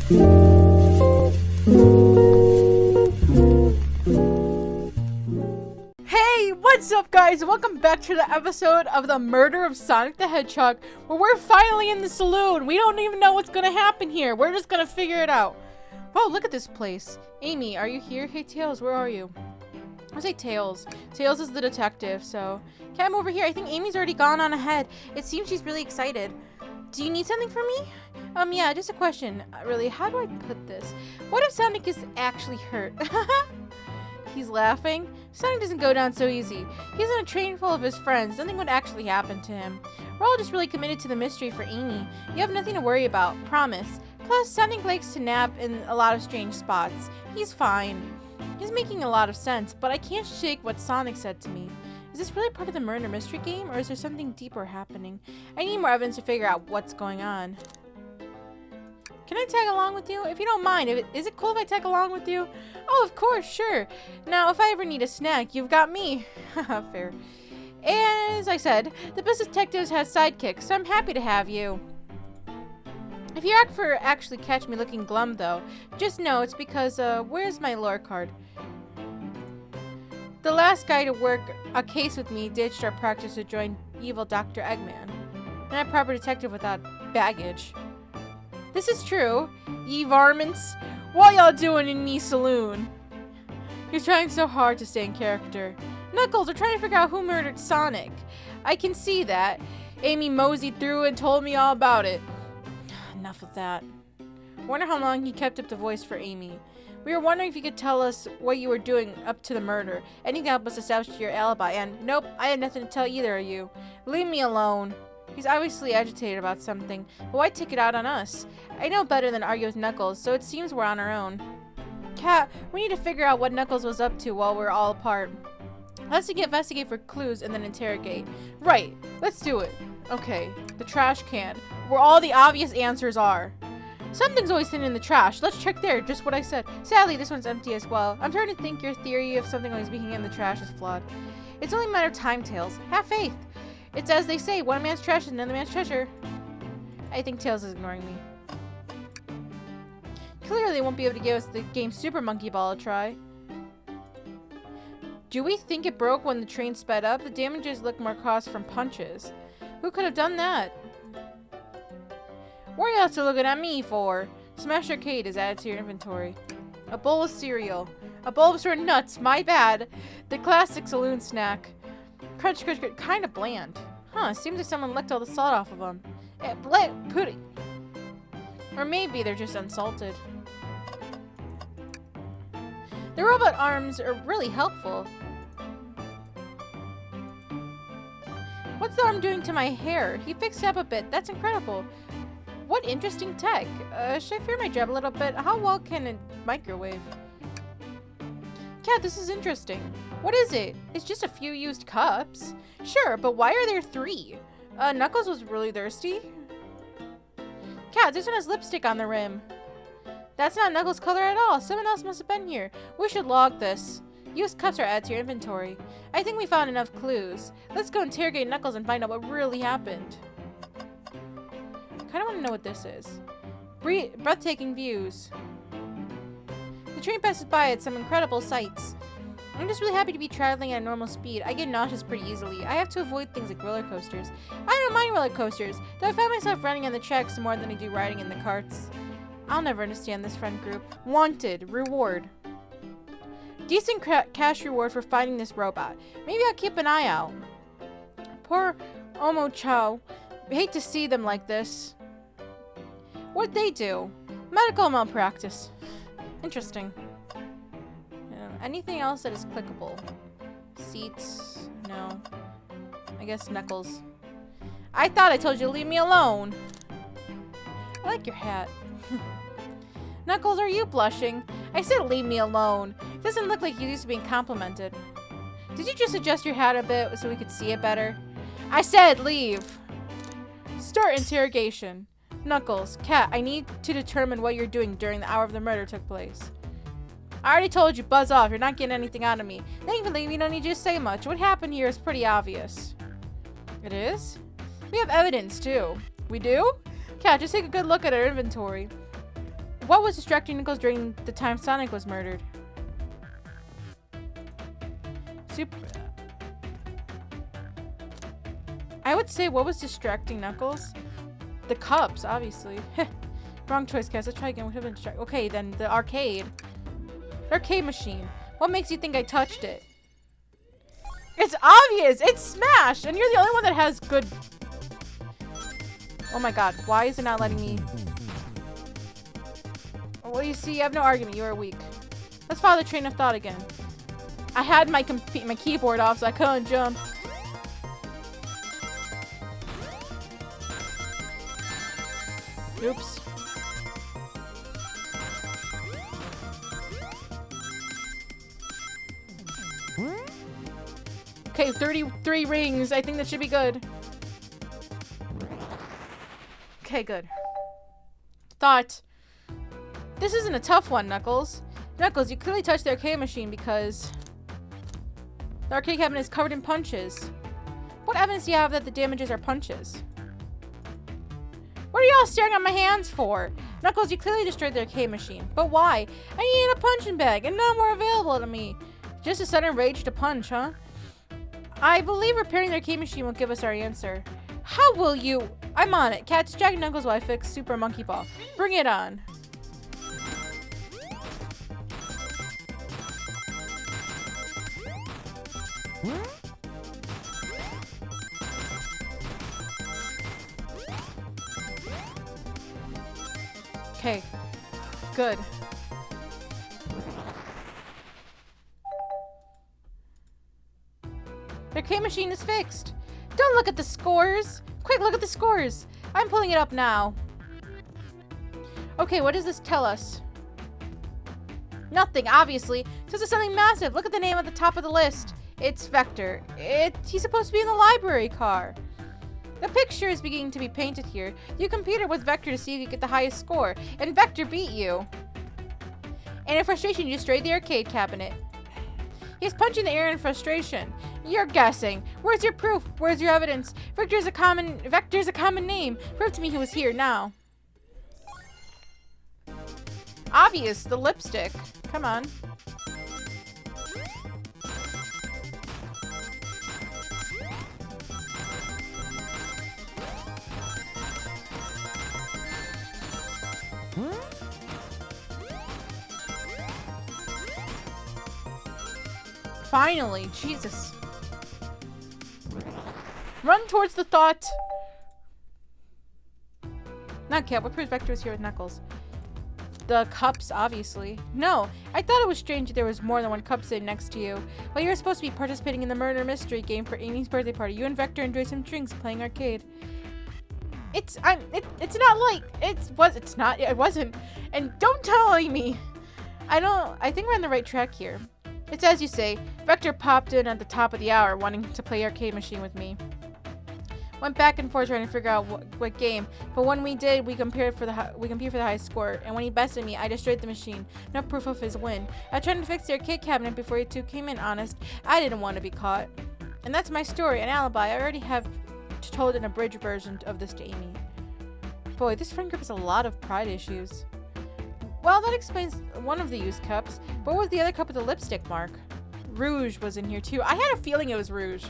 Hey, what's up guys? Welcome back to the episode of the murder of Sonic the Hedgehog, where we're finally in the saloon. We don't even know what's gonna happen here. We're just gonna figure it out. Whoa, look at this place. Amy, are you here? Hey Tails, where are you? I say Tails. Tails is the detective, so come over here. I think Amy's already gone on ahead. It seems she's really excited. Do you need something from me? Yeah, just a question. Really, how do I put this? What if Sonic is actually hurt? He's laughing. Sonic doesn't go down so easy. He's on a train full of his friends. Nothing would actually happen to him. We're all just really committed to the mystery for Amy. You have nothing to worry about. Promise. Plus, Sonic likes to nap in a lot of strange spots. He's fine. He's making a lot of sense, but I can't shake what Sonic said to me. Is this really part of the murder mystery game, or is there something deeper happening? I need more evidence to figure out what's going on. Can I tag along with you? If you don't mind, is it cool if I tag along with you? Oh, of course, sure. Now, if I ever need a snack, you've got me. Haha, fair. As I said, the business detectives has sidekicks, so I'm happy to have you. If you actually catch me looking glum, though, just know it's because, where's my lore card? The last guy to work a case with me ditched our practice to join evil Dr. Eggman. Not a proper detective without baggage. This is true, ye varmints. What y'all doing in me saloon? He's trying so hard to stay in character. Knuckles, we're trying to figure out who murdered Sonic. I can see that. Amy moseyed through and told me all about it. Enough of that. Wonder how long he kept up the voice for Amy. We were wondering if you could tell us what you were doing up to the murder. Anything to help us establish your alibi. And nope, I had nothing to tell either of you. Leave me alone. He's obviously agitated about something, but why take it out on us? I know better than argue with Knuckles, so it seems we're on our own. Cat, we need to figure out what Knuckles was up to while we're all apart. Let's investigate for clues and then interrogate. Right, let's do it. Okay, the trash can, where all the obvious answers are. Something's always hidden in the trash. Let's check there, just what I said. Sadly, this one's empty as well. I'm starting to think your theory of something always being in the trash is flawed. It's only a matter of time, Tails. Have faith. It's as they say, one man's trash is another man's treasure. I think Tails is ignoring me. Clearly they won't be able to give us the game Super Monkey Ball a try. Do we think it broke when the train sped up? The damages look more caused from punches. Who could have done that? What are you also looking at me for? Smash Arcade is added to your inventory. A bowl of cereal. A bowl of sort of nuts, my bad. The classic saloon snack. Crunch, crunch, crunch, kind of bland. Huh, seems like someone licked all the salt off of them. Pudding. Or maybe they're just unsalted. The robot arms are really helpful. What's the arm doing to my hair? He fixed it up a bit. That's incredible. What interesting tech. Should I fear my job a little bit? How well can a microwave? Cat, this is interesting. What is it? It's just a few used cups. Sure, but why are there 3? Knuckles was really thirsty. Cat, this one has lipstick on the rim. That's not Knuckles' color at all. Someone else must have been here. We should log this. Used cups are added to your inventory. I think we found enough clues. Let's go interrogate Knuckles and find out what really happened. I kind of want to know what this is. Breathtaking views. The train passes by at some incredible sights. I'm just really happy to be traveling at normal speed. I get nauseous pretty easily. I have to avoid things like roller coasters. I don't mind roller coasters, though I find myself running on the tracks more than I do riding in the carts. I'll never understand this friend group. Wanted. Reward. Decent cash reward for finding this robot. Maybe I'll keep an eye out. Poor Omo Chow. Hate to see them like this. What'd they do? Medical malpractice. Interesting. Anything else that is clickable? Seats? No. I guess Knuckles. I thought I told you to leave me alone. I like your hat. Knuckles, are you blushing? I said leave me alone. It doesn't look like you're used to being complimented. Did you just adjust your hat a bit so we could see it better? I said leave. Start interrogation. Knuckles, Cat, I need to determine what you're doing during the hour of the murder took place. I already told you, buzz off. You're not getting anything out of me. Thankfully, we don't need you to say much. What happened here is pretty obvious. It is? We have evidence, too. We do? Cat, just take a good look at our inventory. What was distracting Knuckles during the time Sonic was murdered? I would say what was distracting Knuckles? The cups, obviously. Wrong choice, guys. Let's try again. We have been distracted. Okay, then the arcade. The arcade machine. What makes you think I touched it? It's obvious! It's smashed! And you're the only one that has good... Oh my god. Why is it not letting me... Well, you see, you have no argument. You are weak. Let's follow the train of thought again. I had my keyboard off, so I couldn't jump. Oops. Okay, 33 rings. I think that should be good. Okay, good. Thought. This isn't a tough one, Knuckles. Knuckles, you clearly touched the arcade machine because the arcade cabinet is covered in punches. What evidence do you have that the damages are punches? What are y'all staring at my hands for? Knuckles, you clearly destroyed the arcade machine. But why? I needed a punching bag and none more available to me. Just a sudden rage to punch, huh? I believe repairing the arcade machine will give us our answer. How will you? I'm on it. Cat, distract Knuckles while I fix Super Monkey Ball. Bring it on. Okay, good. The arcade machine is fixed. Don't look at the scores. Quick, look at the scores. I'm pulling it up now. Okay, what does this tell us? Nothing, obviously. This is something massive. Look at the name at the top of the list. It's Vector. He's supposed to be in the library car. The picture is beginning to be painted here. You competed with Vector to see if you get the highest score, and Vector beat you. And in frustration, you destroyed the arcade cabinet. He's punching the air in frustration. You're guessing. Where's your proof? Where's your evidence? Vector's a common name. Prove to me he was here now. Obvious, the lipstick. Come on. Finally, Jesus. Run towards the thought. Not Cat, what proves Vector is here with Knuckles? The cups, obviously. No, I thought it was strange that there was more than one cup sitting next to you. While you were supposed to be participating in the murder mystery game for Amy's birthday party, you and Vector enjoyed some drinks playing arcade. It's not like, it wasn't. And don't tell Amy. I think we're on the right track here. It's as you say, Vector popped in at the top of the hour wanting to play arcade machine with me. Went back and forth trying to figure out what game, but when we did, we competed for the highest score, and when he bested me, I destroyed the machine. No proof of his win. I tried to fix the arcade cabinet before you two came in, honest. I didn't want to be caught. And that's my story, an alibi. I already have told an abridged version of this to Amy. Boy, this friend group has a lot of pride issues. Well, that explains one of the used cups. But what was the other cup with the lipstick mark? Rouge was in here too. I had a feeling it was Rouge.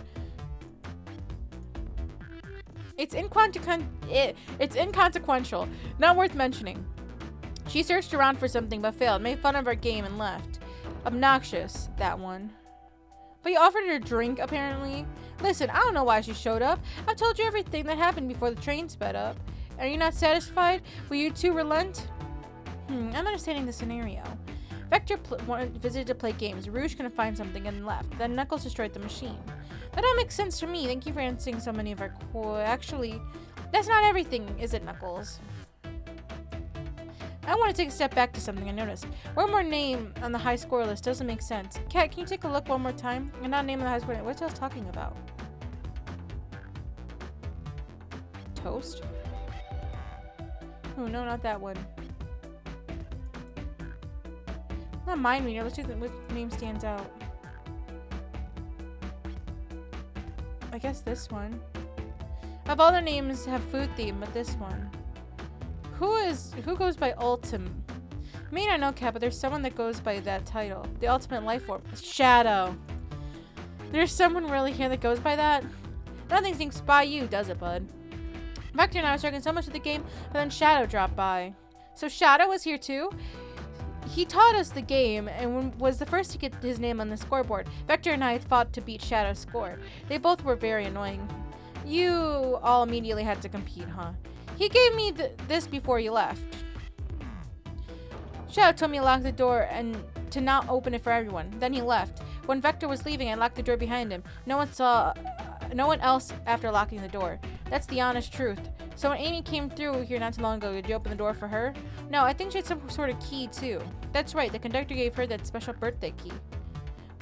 It's inconsequential. Not worth mentioning. She searched around for something but failed. Made fun of our game and left. Obnoxious, that one. But you offered her a drink, apparently. Listen, I don't know why she showed up. I've told you everything that happened before the train sped up. Are you not satisfied? Will you two relent? I'm understanding the scenario. Vector visited to play games. Rouge couldn't find something and left. Then Knuckles destroyed the machine. That all makes sense to me. Thank you for answering so many of our Actually, that's not everything, is it, Knuckles? I want to take a step back to something I noticed. One more name on the high score list doesn't make sense. Cat, can you take a look one more time? And not name on the high score list. What's I was talking about? Toast? Oh, no, not that one. Not mind reader. Let's see which name stands out. I guess this one. Of all their names have food theme, but this one. Who goes by Ultim? You may not know, Kat, but there's someone that goes by that title. The ultimate life form. Shadow. There's someone really here that goes by that? Nothing thinks by you, does it, bud? Vector and I were talking so much of the game, but then Shadow dropped by. So Shadow was here too? He taught us the game and was the first to get his name on the scoreboard. Vector and I fought to beat Shadow's score. They both were very annoying. You all immediately had to compete, huh? He gave me this before he left. Shadow told me to lock the door and to not open it for everyone. Then he left. When Vector was leaving, I locked the door behind him. No one else after locking the door. That's the honest truth. So when Amy came through here not too long ago, did you open the door for her? No, I think she had some sort of key too. That's right, the conductor gave her that special birthday key.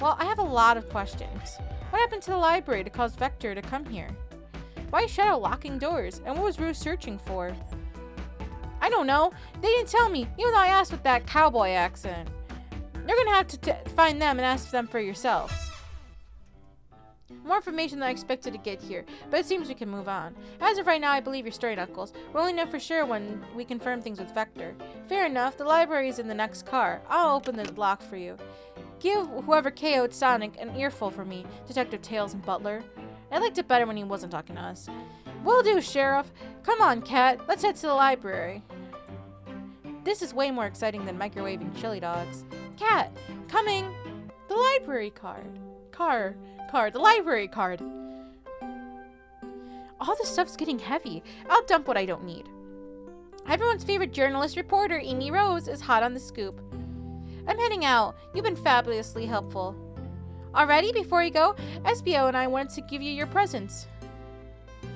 Well, I have a lot of questions. What happened to the library to cause Vector to come here? Why is Shadow locking doors? And what was Rue searching for? I don't know. They didn't tell me, even though I asked with that cowboy accent. You're gonna have to find them and ask them for yourselves. More information than I expected to get here, but it seems we can move on. As of right now, I believe your story, Knuckles. We'll only know for sure when we confirm things with Vector. Fair enough, the library is in the next car. I'll open the lock for you. Give whoever KO'd Sonic an earful for me, Detective Tails and Butler. I liked it better when he wasn't talking to us. Will do, Sheriff. Come on, Cat. Let's head to the library. This is way more exciting than microwaving chili dogs. Cat, coming. The library card. The library card. All this stuff's getting heavy. I'll dump what I don't need. Everyone's favorite journalist reporter, Amy Rose, is hot on the scoop. I'm heading out. You've been fabulously helpful. Already, before you go, SBO and I wanted to give you your presents.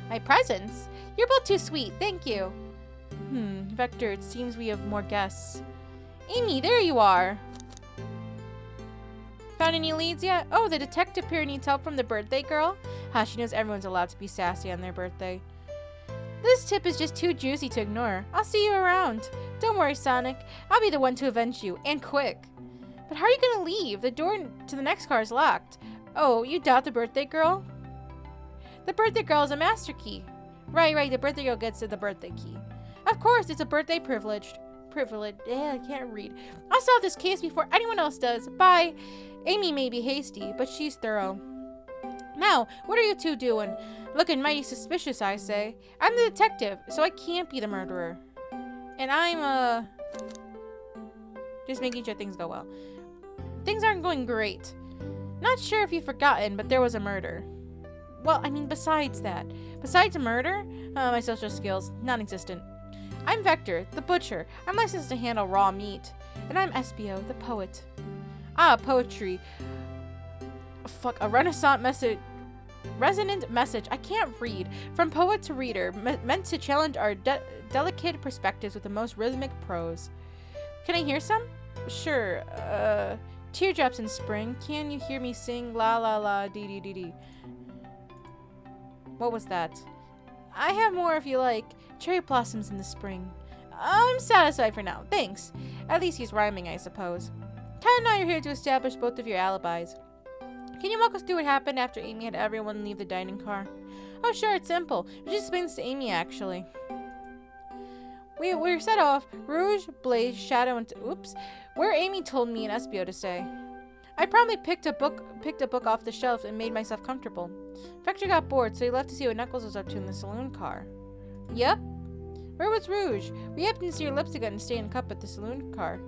My presents? You're both too sweet, thank you. Vector, it seems we have more guests. Amy, there you are. Found any leads yet? Oh, the detective here needs help from the birthday girl? She knows everyone's allowed to be sassy on their birthday. This tip is just too juicy to ignore. I'll see you around. Don't worry, Sonic. I'll be the one to avenge you, and quick. But how are you gonna leave? The door to the next car is locked. Oh, you doubt the birthday girl? The birthday girl is a master key. Right, the birthday girl gets the birthday key. Of course, it's a birthday privilege. I can't read. I'll solve this case before anyone else does. Bye. Amy may be hasty, but she's thorough. Now, what are you two doing? Looking mighty suspicious, I say. I'm the detective, so I can't be the murderer. And I'm, just making sure things go well. Things aren't going great. Not sure if you've forgotten, but there was a murder. Well, I mean, besides that. Besides a murder? My social skills, non-existent. I'm Vector, the butcher. I'm licensed to handle raw meat. And I'm SBO, the poet. Poetry. A resonant message. I can't read. From poet to reader, meant to challenge our delicate perspectives with the most rhythmic prose. Can I hear some? Sure. Teardrops in spring. Can you hear me sing la la la dee dee dee dee? What was that? I have more if you like. Cherry blossoms in the spring. I'm satisfied for now. Thanks. At least he's rhyming, I suppose. Kat and I are here to establish both of your alibis. Can you walk us through what happened after Amy had everyone leave the dining car? Oh, sure, it's simple. We just explained this to Amy, actually. We were set off. Rouge, Blaze, Shadow, and... Oops. Where Amy told me and SBO to stay. I promptly picked a book off the shelf and made myself comfortable. Vector got bored, so he left to see what Knuckles was up to in the saloon car. Yep. Where was Rouge? We happened to see her lipstick and stay in cup at the saloon car.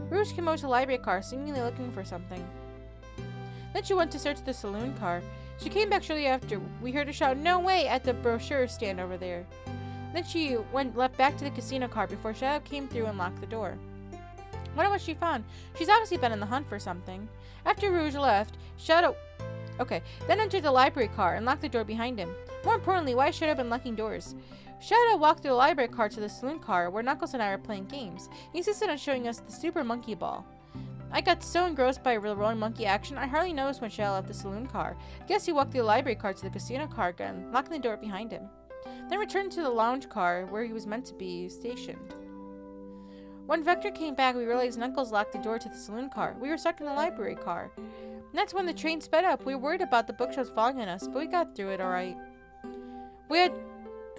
Rouge came over to the library car, seemingly looking for something. Then she went to search the saloon car. She came back shortly after. We heard her shout, "No way!" at the brochure stand over there. Then she left back to the casino car before Shadow came through and locked the door. Wonder what she found. She's obviously been on the hunt for something. After Rouge left, Shadow... then entered the library car and locked the door behind him. More importantly, why has Shadow been locking doors? Shadow walked through the library car to the saloon car where Knuckles and I were playing games. He insisted on showing us the Super Monkey Ball. I got so engrossed by the rolling monkey action, I hardly noticed when Shadow left the saloon car. I guess he walked through the library car to the casino car again, locking the door behind him. Then returned to the lounge car where he was meant to be stationed. When Vector came back, we realized Knuckles locked the door to the saloon car. We were stuck in the library car. And that's when the train sped up. We were worried about the bookshelves falling on us, but we got through it alright.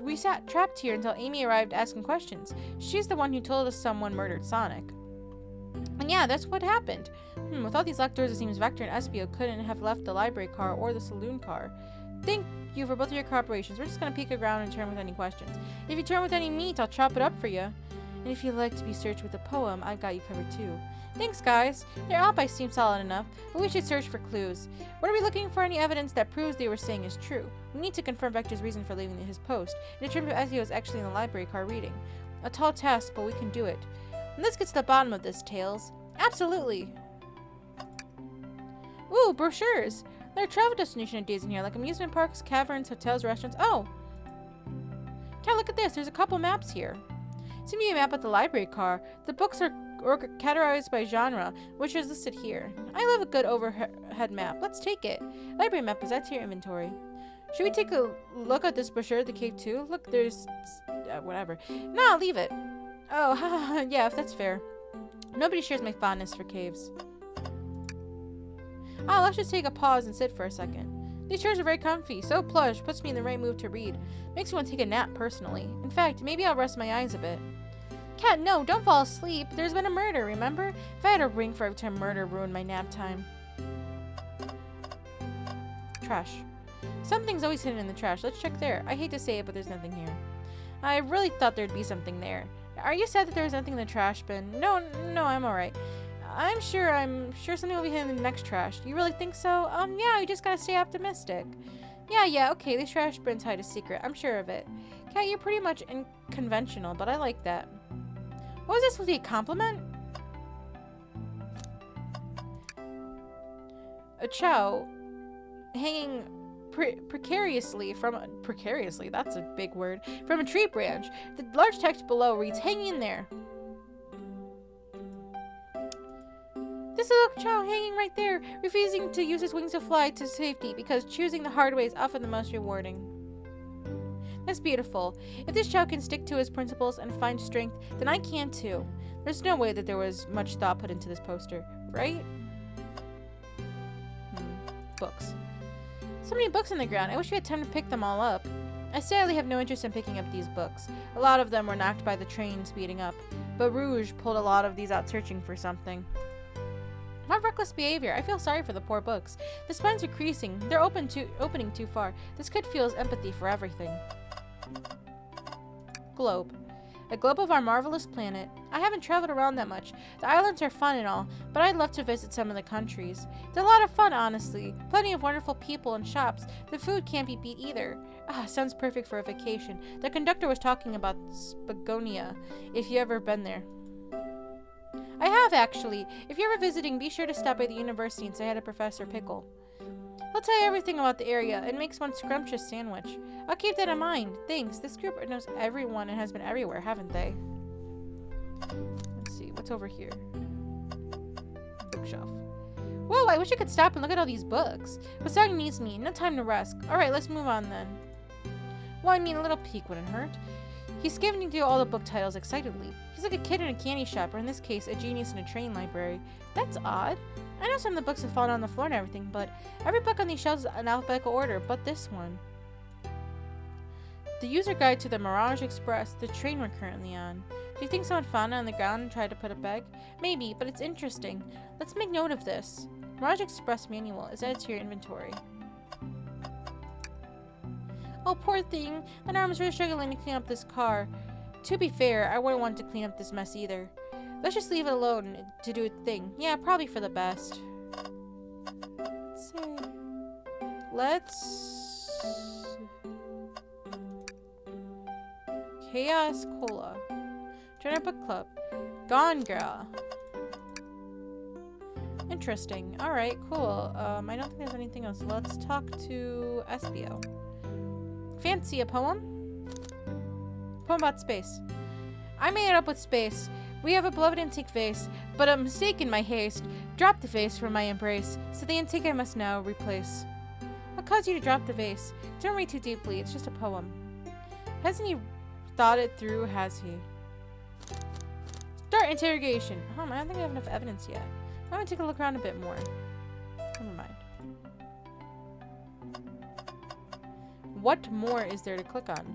We sat trapped here until Amy arrived asking questions. She's the one who told us someone murdered Sonic. And yeah, that's what happened. With all these locked doors, it seems Vector and Espio couldn't have left the library car or the saloon car. Thank you for both of your cooperations. We're just gonna peek around and turn with any questions. If you turn with any meat, I'll chop it up for you. And if you'd like to be searched with a poem, I've got you covered too. Thanks, guys. Their alibis seem solid enough, but we should search for clues. What are we looking for? Any evidence that proves they were saying is true? We need to confirm Vector's reason for leaving his post, and determine if Ezio is actually in the library car reading. A tall task, but we can do it. And let's get to the bottom of this, Tails. Absolutely. Ooh, brochures. There are travel destination ideas in here, like amusement parks, caverns, hotels, restaurants. Oh! Yeah, look at this. There's a couple maps here. Seems to be a map at the library car. The books are categorized by genre, which is listed here. I love a good overhead map. Let's take it. Library map is added to your inventory. Should we take a look at this brochure at the cave too? Look, there's... whatever. No, leave it. Oh, yeah, if that's fair. Nobody shares my fondness for caves. Oh, let's just take a pause and sit for a second. These chairs are very comfy, so plush, puts me in the right mood to read. Makes me want to take a nap, personally. In fact, maybe I'll rest my eyes a bit. Cat, no, don't fall asleep. There's been a murder, remember? If I had a ring for every time murder ruined my nap time. Trash. Something's always hidden in the trash. Let's check there. I hate to say it, but there's nothing here. I really thought there'd be something there. Are you sad that there was nothing in the trash bin? No, I'm alright. I'm sure something will be hidden in the next trash. You really think so? Yeah, you just gotta stay optimistic. Yeah, okay, these trash bins hide a secret. I'm sure of it. Cat, you're pretty much unconventional, but I like that. What was this supposed to be a compliment? A chow hanging precariously, that's a big word, from a tree branch. The large text below reads, hang in there. This little chow hanging right there, refusing to use his wings to fly to safety because choosing the hard way is often the most rewarding. That's beautiful. If this chow can stick to his principles and find strength, then I can too. There's no way that there was much thought put into this poster, right? Books. So many books on the ground. I wish we had time to pick them all up. I sadly have no interest in picking up these books. A lot of them were knocked by the train speeding up, but Rouge pulled a lot of these out searching for something. What reckless behavior. I feel sorry for the poor books. The spines are creasing. They're opening too far. This kid feels empathy for everything. Globe. A globe of our marvelous planet. I haven't traveled around that much. The islands are fun and all, but I'd love to visit some of the countries. They're a lot of fun, honestly. Plenty of wonderful people and shops. The food can't be beat either. Sounds perfect for a vacation. The conductor was talking about Spagonia, if you ever been there. I have, actually. If you're ever visiting, be sure to stop by the university and say hi to Professor Pickle. He'll tell you everything about the area and makes one scrumptious sandwich. I'll keep that in mind. Thanks. This group knows everyone and has been everywhere, haven't they? Let's see. What's over here? Bookshelf. Whoa, I wish I could stop and look at all these books. But Sonic needs me. No time to rest. Alright, let's move on then. Well, I mean, a little peek wouldn't hurt. He's skimming through all the book titles excitedly. He's like a kid in a candy shop, or in this case, a genius in a train library. That's odd. I know some of the books have fallen on the floor and everything, but every book on these shelves is in alphabetical order, but this one. The user guide to the Mirage Express, the train we're currently on. Do you think someone found it on the ground and tried to put it back? Maybe, but it's interesting. Let's make note of this. Mirage Express manual is added to your inventory. Oh, poor thing. That arm is really struggling to clean up this car. To be fair, I wouldn't want to clean up this mess either. Let's just leave it alone to do its thing. Yeah, probably for the best. Let's see. Let's... Chaos Cola. Join our book club. Gone Girl. Interesting. Alright, cool. I don't think there's anything else. Let's talk to Espio. Fancy a poem? Poem about space. I made it up with space. We have a beloved antique vase, but a mistake in my haste dropped the vase from my embrace, so the antique I must now replace. What caused you to drop the vase? Don't read too deeply, it's just a poem. Hasn't he thought it through, has he? Start interrogation. I don't think I have enough evidence yet. I'm gonna take a look around a bit more. Never mind. What more is there to click on?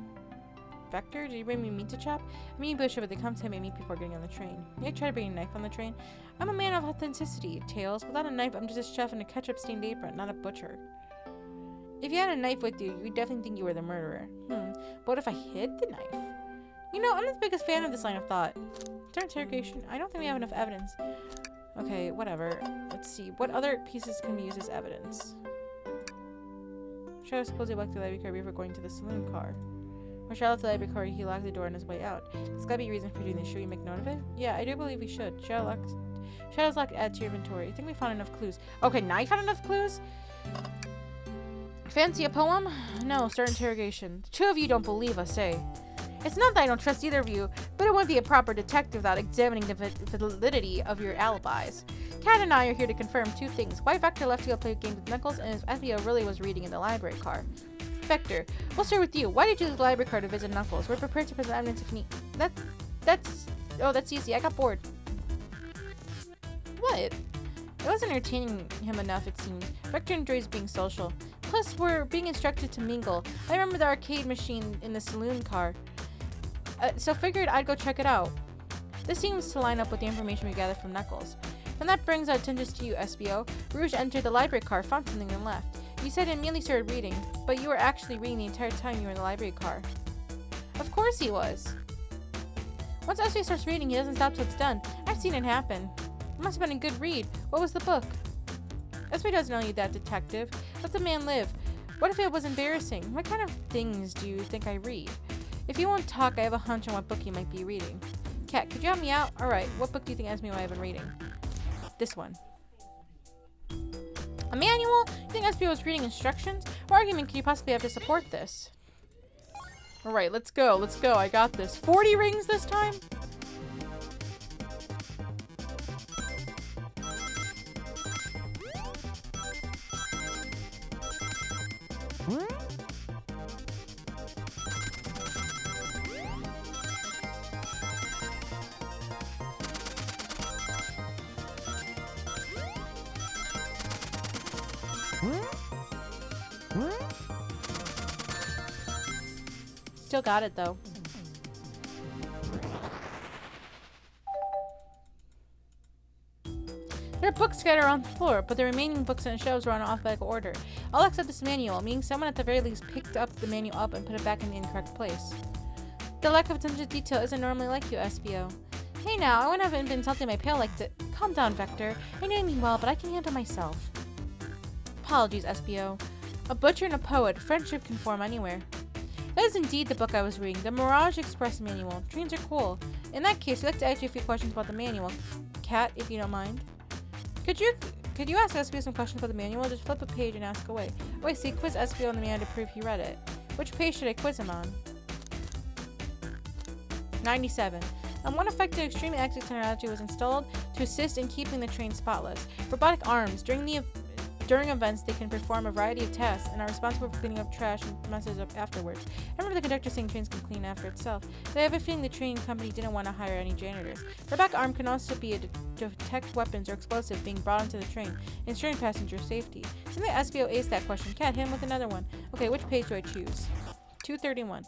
Vector? Did you bring me meat to chop? I mean, Bishop, but they come to make meat before getting on the train. You try to bring a knife on the train? I'm a man of authenticity, Tails. Without a knife, I'm just a chef in a ketchup-stained apron, not a butcher. If you had a knife with you, you'd definitely think you were the murderer. But what if I hid the knife? You know, I'm not the biggest fan of this line of thought. Start interrogation. I don't think we have enough evidence. Okay, whatever. Let's see. What other pieces can we use as evidence? Charlotte supposedly locked the library car before going to the saloon car. When Charlotte left the library car, he locked the door on his way out. There's gotta be a reason for doing this. Should we make note of it? Yeah, I do believe we should. Shadow's locked, add to your inventory. I think we found enough clues. Okay, now you found enough clues? Fancy a poem? No, start interrogation. The two of you don't believe us, eh? It's not that I don't trust either of you, but it wouldn't be a proper detective without examining the validity of your alibis. Kat and I are here to confirm two things. Why Vector left to go play games with Knuckles, and if FBO really was reading in the library car. Vector, we'll start with you. Why did you leave the library car to visit Knuckles? We're prepared to present evidence if need. That's easy. I got bored. What? It wasn't entertaining him enough, it seems. Vector enjoys being social. Plus, we're being instructed to mingle. I remember the arcade machine in the saloon car. So figured I'd go check it out. This seems to line up with the information we gathered from Knuckles. And that brings our attention to you, SBO. Rouge entered the library car, found something, and left. You said he immediately started reading, but you were actually reading the entire time you were in the library car. Of course he was. Once SBO starts reading, he doesn't stop till it's done. I've seen it happen. It must have been a good read. What was the book? SBO doesn't know you that, detective. Let the man live. What if it was embarrassing? What kind of things do you think I read? If you won't talk, I have a hunch on what book you might be reading. Kat, could you help me out? Alright, what book do you think SBO might have been reading? This one. A manual? You think SBO was reading instructions? What argument could you possibly have to support this? Alright, let's go. Let's go. I got this. 40 rings this time? Still got it though. There are books scattered around the floor, but the remaining books on the shelves were on alphabetical order. I'll accept this manual, meaning someone at the very least picked up the manual up and put it back in the incorrect place. The lack of attention to detail isn't normally like you, SBO. Hey now, I wouldn't have been insulting my pal like that. Calm down, Vector. I know you mean well, but I can handle myself. Apologies, SBO. A butcher and a poet. Friendship can form anywhere. That is indeed the book I was reading, the Mirage Express manual. Trains are cool. In that case, I'd like to ask you a few questions about the manual. Kat, if you don't mind. Could you ask SBO some questions about the manual? Just flip a page and ask away. Oh, I see. Quiz SBO on the man to prove he read it. Which page should I quiz him on? 97. One effective extremely accurate technology was installed to assist in keeping the train spotless. Robotic arms. During events, they can perform a variety of tasks and are responsible for cleaning up trash and messes up afterwards. I remember the conductor saying trains can clean after itself, but I have a feeling the train company didn't want to hire any janitors. Robotic arm can also be to detect weapons or explosives being brought into the train, ensuring passenger safety. Since the SBO aced that question, Kat, hit him with another one. Okay, which page do I choose? 231.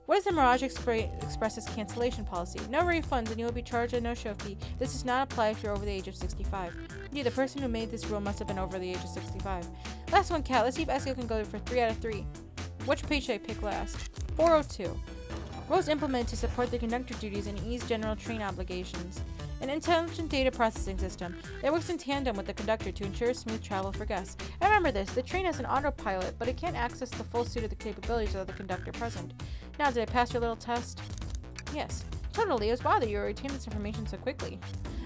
What is the Mirage Express's cancellation policy? No refunds and you will be charged a no-show fee. This does not apply if you're over the age of 65. Indeed, the person who made this rule must have been over the age of 65. Last one, Kat. Let's see if SEO can go for 3 out of 3. Which page should I pick last? 402. Rules implemented to support the conductor duties and ease general train obligations. An intelligent data processing system. It works in tandem with the conductor to ensure smooth travel for guests. I remember this. The train has an autopilot, but it can't access the full suite of the capabilities of the conductor present. Now, did I pass your little test? Yes. Totally. It was bothered you retained this information so quickly.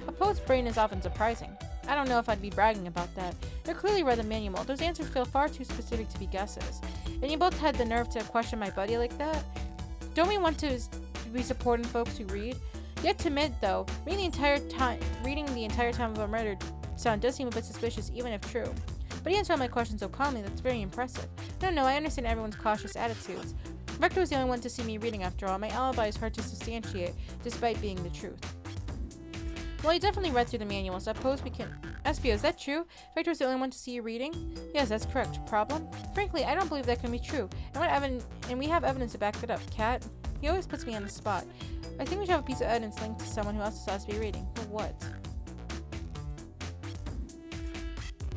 A poet's brain is often surprising. I don't know if I'd be bragging about that. You clearly read the manual. Those answers feel far too specific to be guesses. And you both had the nerve to question my buddy like that? Don't we want to be supporting folks who read? Yet to admit, though, reading the entire time of a murder sound does seem a bit suspicious, even if true. But he answered all my questions so calmly that's very impressive. No, I understand everyone's cautious attitudes. Vector was the only one to see me reading after all. My alibi is hard to substantiate, despite being the truth. Well, you definitely read through the manual, so I suppose we can... SBO, is that true? Vector was the only one to see you reading? Yes, that's correct. Problem? Frankly, I don't believe that can be true. And we have evidence to back it up. Kat? He always puts me on the spot. I think we should have a piece of evidence linked to someone who also saw SBO reading. But what?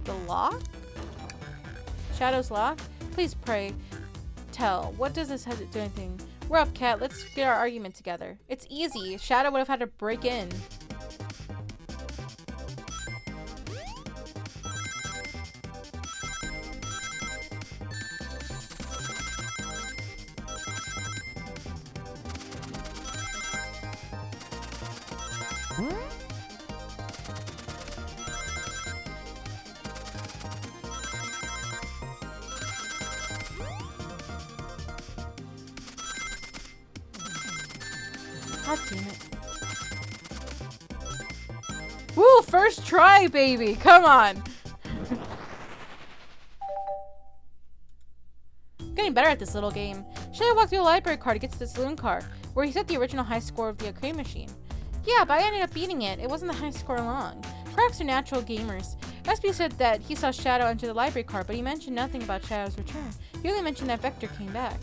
The lock? Shadow's lock? Please pray. Tell. What does this have to do anything? We're up, Kat. Let's get our argument together. It's easy. Shadow would have had to break in. God damn it. Woo! First try, baby! Come on! Getting better at this little game. Shadow walked through a library car to get to the saloon car, where he set the original high score of the arcade machine. Yeah, but I ended up beating it. It wasn't the high score long. Cracks are natural gamers. SB said that he saw Shadow enter the library car, but he mentioned nothing about Shadow's return. He only mentioned that Vector came back.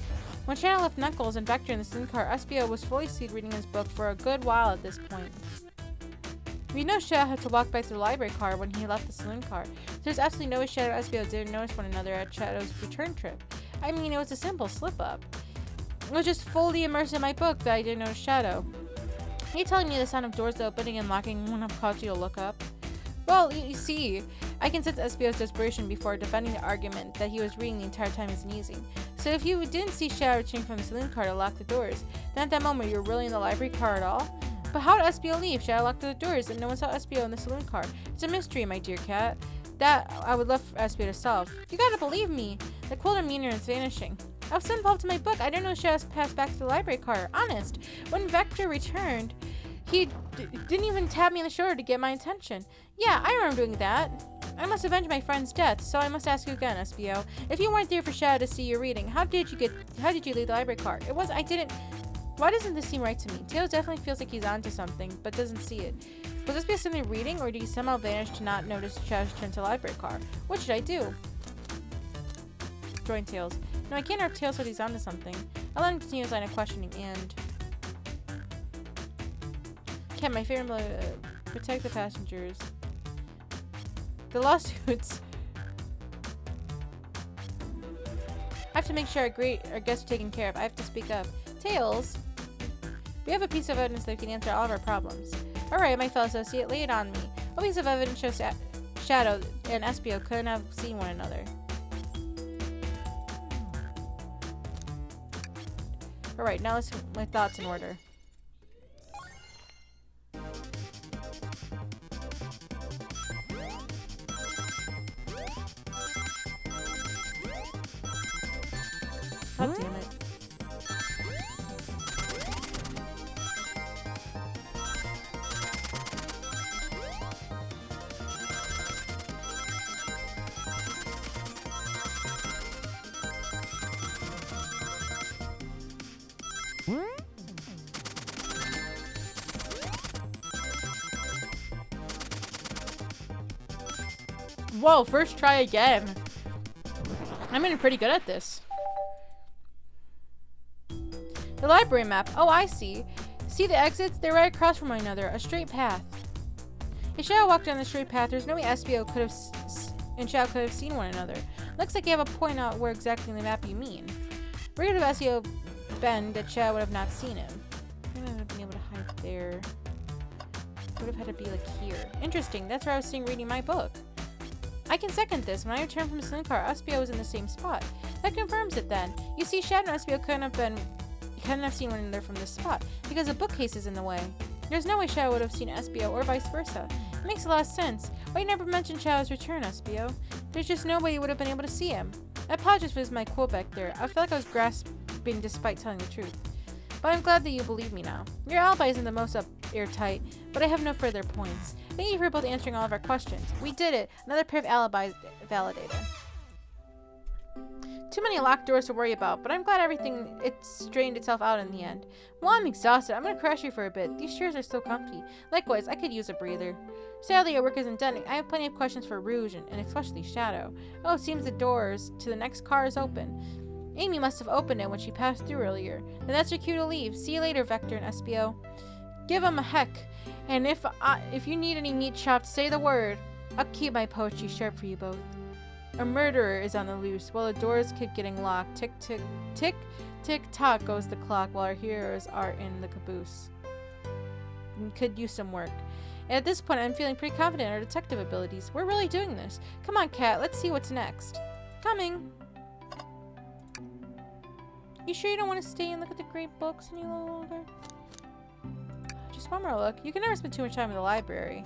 When Shadow left Knuckles and Vector in the saloon car, SBO was fully seated reading his book for a good while at this point. We know Shadow had to walk back to the library car when he left the saloon car. There's absolutely no way Shadow and SBO didn't notice one another at Shadow's return trip. I mean, it was a simple slip-up. It was just fully immersed in my book that I didn't notice Shadow. Are you telling me the sound of doors opening and locking wouldn't have caused you to look up? Well, you see, I can sense SBO's desperation before defending the argument that he was reading the entire time isn't easy. So if you didn't see Shadow returning from the saloon car to lock the doors, then at that moment you were really in the library car at all? But how did SBO leave? Shadow locked the doors and no one saw SBO in the saloon car. It's a mystery, my dear Cat. That I would love for SBO to solve. You gotta believe me. The cold demeanor is vanishing. I was so involved in my book, I didn't know Shadow passed back to the library car. Honest. When Vector returned, he didn't even tap me on the shoulder to get my attention. Yeah, I remember doing that. I must avenge my friend's death, so I must ask you again, SBO. If you weren't there for Shadow to see your reading, how did you leave the library car? I didn't. Why doesn't this seem right to me? Tails definitely feels like he's onto something, but doesn't see it. Was SBO simply reading, or did he somehow vanish to not notice Shadow's return to the library car? What should I do? Join Tails. No, I can't have Tails said he's onto something. I'll let him continue his line of questioning and... Cat, my favorite protect the passengers. The lawsuits. I have to make sure our guests are taken care of. I have to speak up. Tails, we have a piece of evidence that can answer all of our problems. Alright, my fellow associate, lay it on me. What piece of evidence shows Shadow and SBO couldn't have seen one another? Alright, now let's get my thoughts in order. God damn it. Whoa, first try again. I'm getting pretty good at this. The library map. Oh, I see. See the exits? They're right across from one another. A straight path. If Shadow walked down the straight path, there's no way SBO and Shadow could have seen one another. Looks like you have a point out where exactly in the map you mean. Where could have SBO been that Shadow would have not seen him? I would have been able to hide there. Would have had to be like here. Interesting. That's where I was sitting reading my book. I can second this. When I returned from the saloon car, SBO was in the same spot. That confirms it then. You see, Shadow and SBO couldn't have seen one another from this spot, because the bookcase is in the way. There's no way Shadow would have seen SBO or vice versa. It makes a lot of sense. Why you never mentioned Shadow's return, SBO? There's just no way you would have been able to see him. I apologize for my quote back there. I feel like I was grasping despite telling the truth. But I'm glad that you believe me now. Your alibi isn't the most airtight, but I have no further points. Thank you for both answering all of our questions. We did it. Another pair of alibis validated. Too many locked doors to worry about, but I'm glad it straightened itself out in the end. Well, I'm exhausted. I'm gonna crash here for a bit. These chairs are so comfy. Likewise, I could use a breather. Sadly, our work isn't done. I have plenty of questions for Rouge and especially Shadow. Oh, it seems the doors to the next car is open. Amy must have opened it when she passed through earlier. Then that's your cue to leave. See you later, Vector and SBO. Give him a heck. And if you need any meat chopped, say the word. I'll keep my poetry sharp for you both. A murderer is on the loose while the doors keep getting locked. Tick, tick, tick, tick, tock goes the clock while our heroes are in the caboose. Could use some work. And at this point, I'm feeling pretty confident in our detective abilities. We're really doing this. Come on, Kat. Let's see what's next. Coming. You sure you don't want to stay and look at the great books any little longer? Just one more look. You can never spend too much time in the library.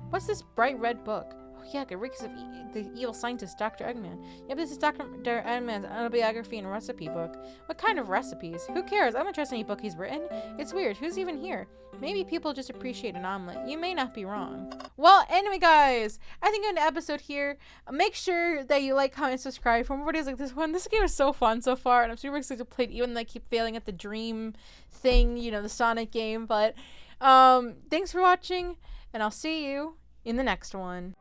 What's this bright red book? Oh yeah, it reeks of the evil scientist, Dr. Eggman. Yep, this is Dr. Eggman's autobiography and recipe book. What kind of recipes? Who cares? I'm interested in any book he's written. It's weird. Who's even here? Maybe people just appreciate an omelet. You may not be wrong. Well, anyway, guys, I think I'm going to end the episode here. Make sure that you like, comment, subscribe for more videos like this one. This game is so fun so far, and I'm super excited to play it, even though I keep failing at the dream thing, you know, the Sonic game. But thanks for watching, and I'll see you in the next one.